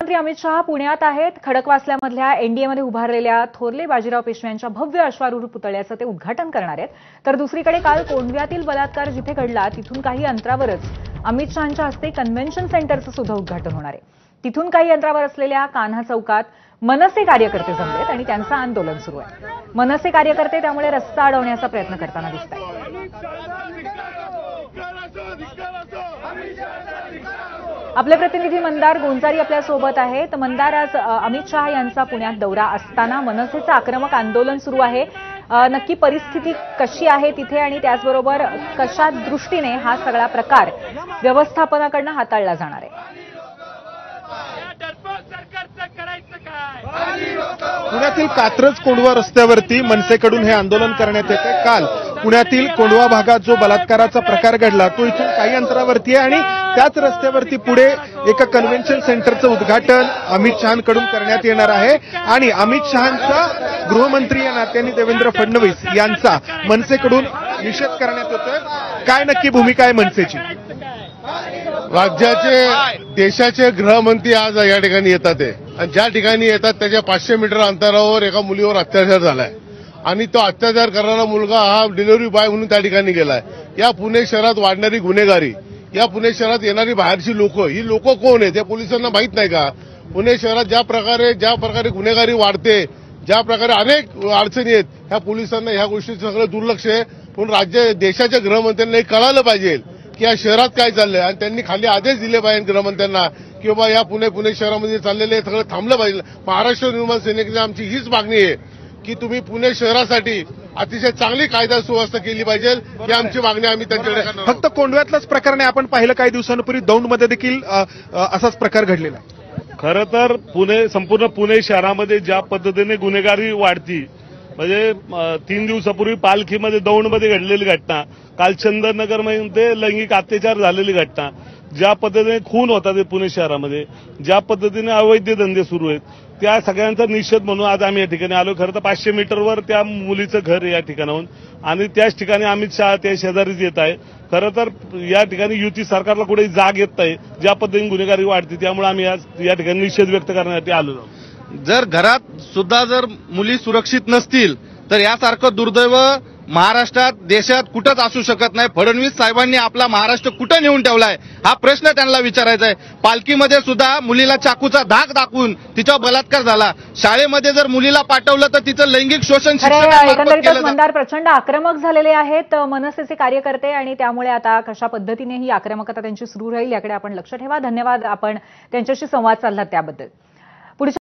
गृहमंत्री अमित शहा पुण्यात आहेत. खडकवासल्यामधल्या एनडीएमध्ये उभारलेल्या थोरले बाजीराव पेशव्यांच्या भव्य अश्वारूढ पुतळ्याचं ते उद्घाटन करणार आहेत. तर दुसरीकडे काल कोंढव्यातील बलात्कार जिथे घडला तिथून काही अंतरावरच अमित शहांच्या हस्ते कन्व्हेन्शन सेंटरचं सुद्धा उद्घाटन होणार आहे. तिथून काही अंतरावर असलेल्या कान्हा चौकात मनसे कार्यकर्ते जमलेत आणि त्यांचं आंदोलन सुरू आहे. मनसे कार्यकर्ते त्यामुळे रस्ता अडवण्याचा प्रयत्न करताना दिसत आहेत. आपले प्रतिनिधी मंदार गोंजारी आपल्या सोबत आहेत. मंदार, आज अमित शहा यांचा पुण्यात दौरा असताना मनसेचं आक्रमक आंदोलन सुरू आहे. नक्की परिस्थिती कशी आहे तिथे आणि त्याचबरोबर कशा दृष्टीने हा सगळा प्रकार व्यवस्थापनाकडून हाताळला जाणार आहे? पुण्यातील कात्रज कोंढवा रस्त्यावरती मनसेकडून हे आंदोलन करण्यात येते. काल पुण्यातील कोंढवा भागात जो बलात्काराचा प्रकार घडला तो इथून काही अंतरावरती आहे आणि त्याच रस्त्यावरती पुढे एका कन्व्हेन्शन सेंटरचं उद्घाटन अमित शहांकडून करण्यात येणार आहे. आणि अमित शहांचा गृहमंत्री या नात्याने देवेंद्र फडणवीस यांचा मनसेकडून निषेध करण्यात येतोय. काय नक्की भूमिका आहे मनसेची? राज्याचे देशाचे गृहमंत्री आज या ठिकाणी येतात आणि ज्या ठिकाणी येतात त्याच्या 500 मीटर अंतरावर एका मुलीवर अत्याचार झालाय आणि तो अत्याचार करणारा मुलगा हा डिलिव्हरी बॉय म्हणून त्या ठिकाणी गेलाय. या पुणे शहरात वाढणारी गुन्हेगारी, या पुणे शहरात येणारी बाहेरची लोक, ही लोक कोण आहेत हे पोलिसांना माहित नाही का? पुणे शहरात ज्या प्रकारे गुन्हेगारी वाढते, ज्या प्रकारे अनेक अडचणी आहेत, ह्या पोलिसांना ह्या गोष्टीचं सगळं दुर्लक्ष आहे. पण देशाच्या गृहमंत्र्यांना हे कळालं पाहिजे की या शहरात काय चाललंय आणि त्यांनी खाली आदेश दिले पाहिजे गृहमंत्र्यांना की बाबा या पुणे शहरामध्ये चाललेले सगळं थांबलं पाहिजे. महाराष्ट्र निर्माण सेनेकडे आमची हीच मागणी आहे की तुम्ही पुणे शहरासाठी अतिशय चांगली कायदा सुव्यवस्था केली पाहिजे. ही आमची मागणी आम्ही त्यांच्याकडे करणार. फक्त कोंढव्यातलाच प्रकार नाही, आपण पाहिलं काही दिवसांपूर्वी दौंडमध्ये देखील असाच प्रकार घडलेला. खरं तर संपूर्ण पुणे शहरामध्ये ज्या पद्धतीने गुन्हेगारी वाढती, म्हणजे 3 दिवसापूर्वी पालखीमध्ये दौंडमध्ये घडलेली घटना, काल चंदननगरमध्ये लैंगिक अत्याचार झालेली घटना, ज्या पद्धतीने खून होतात पुणे शहरामध्ये, ज्या पद्धतीने अवैध धंदे सुरू आहेत, त्या सगळ्यांचा निषेध म्हणून आज आम्ही या ठिकाणी आलो. खरं तर 500 मीटरवर त्या मुलीचं घर आहे या ठिकाणाहून आणि त्याच ठिकाणी अमित शहा त्या शेजारीच येत आहे. खरं तर या ठिकाणी युती सरकारला कुठेही जाग येत नाही, ज्या पद्धतीने गुन्हेगारी वाढते, त्यामुळे आम्ही आज या ठिकाणी निषेध व्यक्त करण्यासाठी आलो. जर घरात सुद्धा जर मुली सुरक्षित नसतील तर यासारखं दुर्दैव महाराष्ट्रात देशात कुठंच असू शकत नाही. फडणवीस साहेबांनी आपला महाराष्ट्र कुठं नेऊन ठेवलाय हा प्रश्न त्यांना विचारायचा आहे. पालखीमध्ये सुद्धा मुलीला चाकूचा धाक दाखवून तिचा बलात्कार झाला. शाळेमध्ये जर मुलीला पाठवलं तर तिचं लैंगिक शोषण एकंदरीतच मंदार प्रचंड आक्रमक झालेले आहेत मनसेचे कार्यकर्ते आणि त्यामुळे आता कशा पद्धतीने ही आक्रमकता त्यांची सुरू राहील याकडे आपण लक्ष ठेवा. धन्यवाद, आपण त्यांच्याशी संवाद साधला त्याबद्दल.